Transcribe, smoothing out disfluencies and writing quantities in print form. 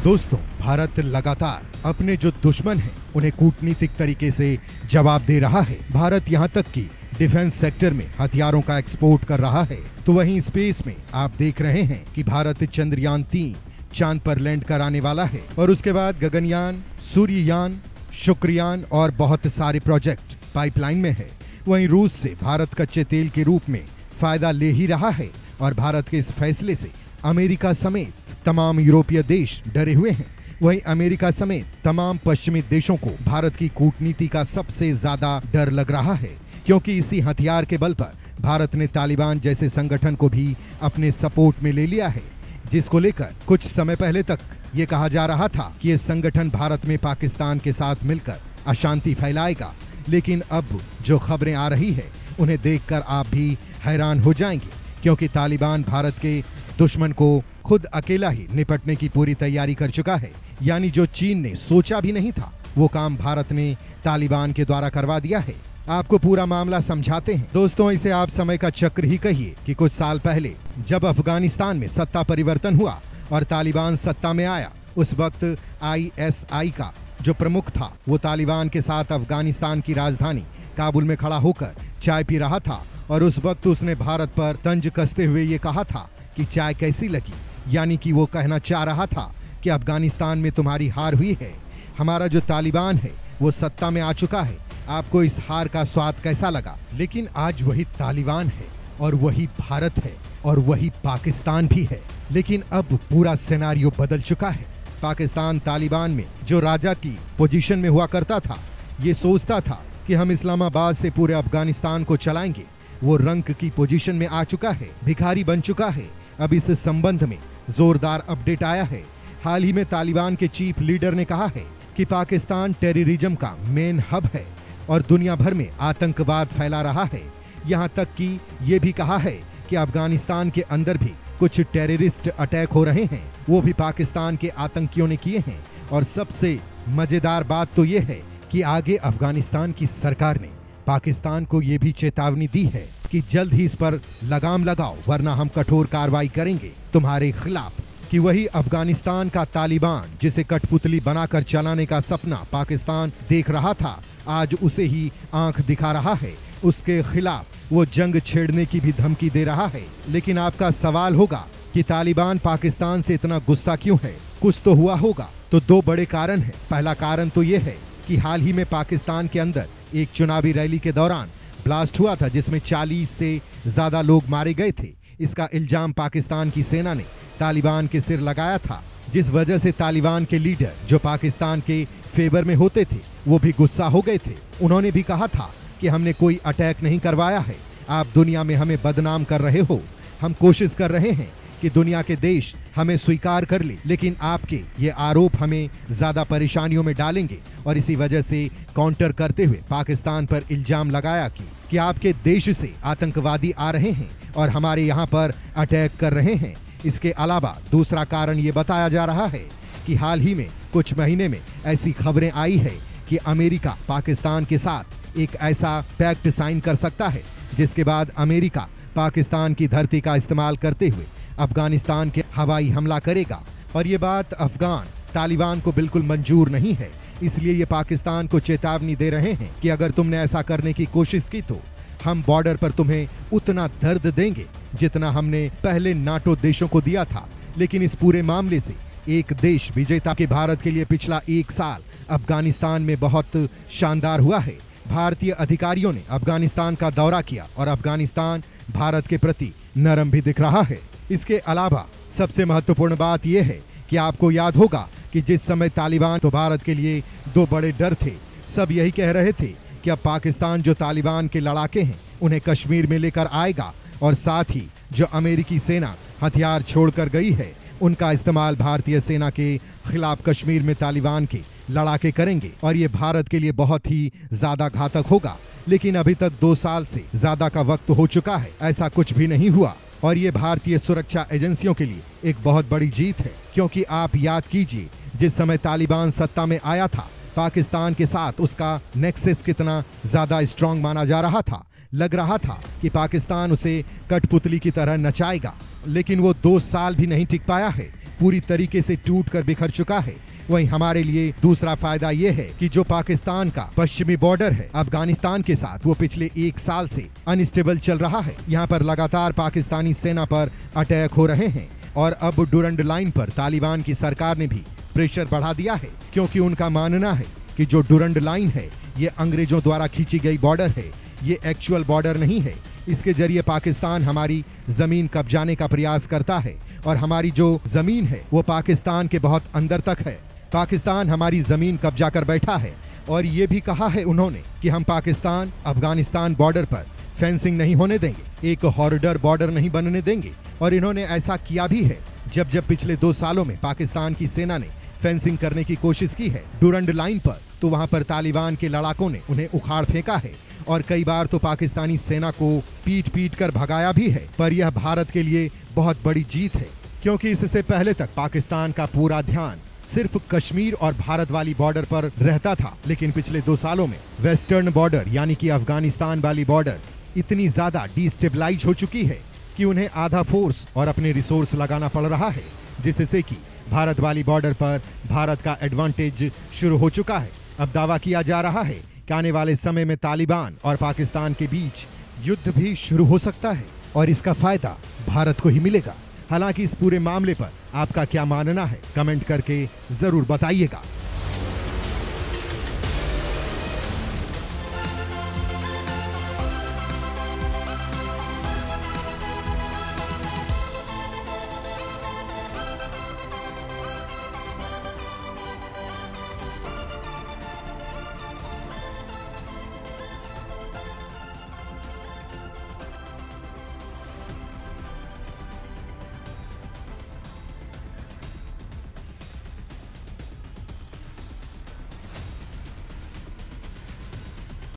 दोस्तों, भारत लगातार अपने जो दुश्मन हैं उन्हें कूटनीतिक तरीके से जवाब दे रहा है। भारत यहाँ तक कि डिफेंस सेक्टर में हथियारों का एक्सपोर्ट कर रहा है। तो वहीं स्पेस में आप देख रहे हैं कि भारत चंद्रयान 3 चांद पर लैंड कराने वाला है और उसके बाद गगनयान, सूर्ययान, शुक्रयान और बहुत सारे प्रोजेक्ट पाइपलाइन में है। वहीं रूस से भारत कच्चे तेल के रूप में फायदा ले ही रहा है और भारत के इस फैसले से अमेरिका समेत तमाम यूरोपीय देश डरे हुए हैं। वहीं अमेरिका समेत तमाम पश्चिमी देशों को भारत की कूटनीति का सबसे ज्यादा डर लग रहा है, क्योंकि इसी हथियार के बल पर भारत ने तालिबान जैसे संगठन को भी अपने सपोर्ट में ले लिया है, जिसको लेकर कुछ समय पहले तक ये कहा जा रहा था कि ये संगठन भारत में पाकिस्तान के साथ मिलकर अशांति फैलाएगा। लेकिन अब जो खबरें आ रही है उन्हें देखकर आप भी हैरान हो जाएंगे, क्योंकि तालिबान भारत के दुश्मन को खुद अकेला ही निपटने की पूरी तैयारी कर चुका है। यानी जो चीन ने सोचा भी नहीं था वो काम भारत ने तालिबान के द्वारा करवा दिया है। आपको पूरा मामला समझाते हैं। दोस्तों, इसे आप समय का चक्र ही कहिए कि कुछ साल पहले जब अफगानिस्तान में सत्ता परिवर्तन हुआ और तालिबान सत्ता में आया, उस वक्त ISI का जो प्रमुख था वो तालिबान के साथ अफगानिस्तान की राजधानी काबुल में खड़ा होकर चाय पी रहा था और उस वक्त उसने भारत पर तंज कसते हुए ये कहा था कि चाय कैसी लगी। यानी कि वो कहना चाह रहा था कि अफगानिस्तान में तुम्हारी हार हुई है, हमारा जो तालिबान है वो सत्ता में आ चुका है, आपको इस हार का स्वाद कैसा लगा। लेकिन आज वही तालिबान है और वही भारत है और वही पाकिस्तान भी है। लेकिन अब पूरा सिनेरियो बदल चुका है। पाकिस्तान तालिबान में जो राजा की पोजीशन में हुआ करता था, ये सोचता था कि हम इस्लामाबाद से पूरे अफगानिस्तान को चलाएंगे, वो रंक की पोजीशन में आ चुका है, भिखारी बन चुका है। अब इस संबंध में जोरदार अपडेट आया है। हाल ही में तालिबान के चीफ लीडर ने कहा है कि पाकिस्तान टेररिज्म का मेन हब है और दुनिया भर में आतंकवाद फैला रहा है। यहाँ तक कि ये भी कहा है कि अफगानिस्तान के अंदर भी कुछ टेररिस्ट अटैक हो रहे हैं, वो भी पाकिस्तान के आतंकियों ने किए हैं। और सबसे मजेदार बात तो ये है कि आगे अफगानिस्तान की सरकार ने पाकिस्तान को ये भी चेतावनी दी है कि जल्द ही इस पर लगाम लगाओ, वरना हम कठोर कार्रवाई करेंगे तुम्हारे खिलाफ। कि वही अफगानिस्तान का तालिबान जिसे कठपुतली बनाकर चलाने का सपना पाकिस्तान देख रहा था, आज उसे ही आंख दिखा रहा है। उसके खिलाफ वो जंग छेड़ने की भी धमकी दे रहा है। लेकिन आपका सवाल होगा कि तालिबान पाकिस्तान से इतना गुस्सा क्यों है? कुछ तो हुआ होगा। तो दो बड़े कारण हैं। पहला कारण तो ये है कि हाल ही में पाकिस्तान के अंदर एक चुनावी रैली के दौरान ब्लास्ट हुआ था, जिसमें 40 से ज्यादा लोग मारे गए थे। इसका इल्जाम पाकिस्तान की सेना ने तालिबान के सिर लगाया था, जिस वजह से तालिबान के लीडर जो पाकिस्तान के फेवर में होते थे वो भी गुस्सा हो गए थे। उन्होंने भी कहा था कि हमने कोई अटैक नहीं करवाया है, आप दुनिया में हमें बदनाम कर रहे हो। हम कोशिश कर रहे हैं कि दुनिया के देश हमें स्वीकार कर ले, लेकिन आपके ये आरोप हमें ज्यादा परेशानियों में डालेंगे। और इसी वजह से काउंटर करते हुए पाकिस्तान पर इल्जाम लगाया कि आपके देश से आतंकवादी आ रहे हैं और हमारे यहाँ पर अटैक कर रहे हैं। इसके अलावा दूसरा कारण ये बताया जा रहा है कि हाल ही में कुछ महीने में ऐसी खबरें आई है कि अमेरिका पाकिस्तान के साथ एक ऐसा पैक्ट साइन कर सकता है जिसके बाद अमेरिका पाकिस्तान की धरती का इस्तेमाल करते हुए अफगानिस्तान के हवाई हमला करेगा। और ये बात अफगान तालिबान को बिल्कुल मंजूर नहीं है। इसलिए ये पाकिस्तान को चेतावनी दे रहे हैं कि अगर तुमने ऐसा करने की कोशिश की तो हम बॉर्डर पर तुम्हें उतना दर्द देंगे जितना हमने पहले नाटो देशों को दिया था। लेकिन इस पूरे मामले से एक देश विजेता के भारत के लिए पिछला 1 साल अफगानिस्तान में बहुत शानदार हुआ है। भारतीय अधिकारियों ने अफगानिस्तान का दौरा किया और अफगानिस्तान भारत के प्रति नरम भी दिख रहा है। इसके अलावा सबसे महत्वपूर्ण बात यह है कि आपको याद होगा कि जिस समय तालिबान तो भारत के लिए 2 बड़े डर थे। सब यही कह रहे थे कि अब पाकिस्तान जो तालिबान के लड़ाके हैं उन्हें कश्मीर में लेकर आएगा और साथ ही जो अमेरिकी सेना हथियार छोड़कर गई है उनका इस्तेमाल भारतीय सेना के खिलाफ कश्मीर में तालिबान के लड़ाके करेंगे और ये भारत के लिए बहुत ही ज्यादा घातक होगा। लेकिन अभी तक 2 साल से ज्यादा का वक्त हो चुका है, ऐसा कुछ भी नहीं हुआ और ये भारतीय सुरक्षा एजेंसियों के लिए एक बहुत बड़ी जीत है। क्योंकि आप याद कीजिए, जिस समय तालिबान सत्ता में आया था पाकिस्तान के साथ उसका नेक्सस कितना ज्यादा स्ट्रांग माना जा रहा था। लग रहा था कि पाकिस्तान उसे कठपुतली की तरह नचाएगा, लेकिन वो 2 साल भी नहीं टिक पाया है। पूरी तरीके से टूट कर बिखर चुका है। वहीं हमारे लिए दूसरा फायदा ये है कि जो पाकिस्तान का पश्चिमी बॉर्डर है अफगानिस्तान के साथ, वो पिछले 1 साल से अनस्टेबल चल रहा है। यहाँ पर लगातार पाकिस्तानी सेना पर अटैक हो रहे हैं और अब डुरंड लाइन पर तालिबान की सरकार ने भी प्रेशर बढ़ा दिया है, क्योंकि उनका मानना है कि जो डुरंड लाइन है ये अंग्रेजों द्वारा खींची गई बॉर्डर है, ये एक्चुअल बॉर्डर नहीं है। इसके जरिए पाकिस्तान हमारी जमीन कब्जाने का प्रयास करता है और हमारी जो जमीन है वो पाकिस्तान के बहुत अंदर तक है। पाकिस्तान हमारी जमीन कब्जा कर बैठा है और ये भी कहा है उन्होंने कि हम पाकिस्तान अफगानिस्तान बॉर्डर पर फेंसिंग नहीं होने देंगे, एक हॉरिडोर बॉर्डर नहीं बनने देंगे। और इन्होंने ऐसा किया भी है जब पिछले 2 सालों में पाकिस्तान की सेना ने फेंसिंग करने की कोशिश की है डुरंड लाइन पर, तो वहां पर तालिबान के लड़ाकों ने उन्हें उखाड़ फेंका है और कई बार तो पाकिस्तानी सेना को पीट पीट कर भगाया भी है। पर यह भारत के लिए बहुत बड़ी जीत है, क्योंकि इससे पहले तक पाकिस्तान का पूरा ध्यान सिर्फ कश्मीर और भारत वाली बॉर्डर पर रहता था, लेकिन पिछले 2 सालों में वेस्टर्न बॉर्डर यानी कि अफगानिस्तान वाली बॉर्डर इतनी ज्यादा डिस्टेबलाइज हो चुकी है कि उन्हें आधा फोर्स और अपने रिसोर्स लगाना पड़ रहा है, जिससे कि भारत वाली बॉर्डर पर भारत का एडवांटेज शुरू हो चुका है। अब दावा किया जा रहा है कि आने वाले समय में तालिबान और पाकिस्तान के बीच युद्ध भी शुरू हो सकता है और इसका फायदा भारत को ही मिलेगा। हालांकि इस पूरे मामले पर आपका क्या मानना है, कमेंट करके जरूर बताइएगा।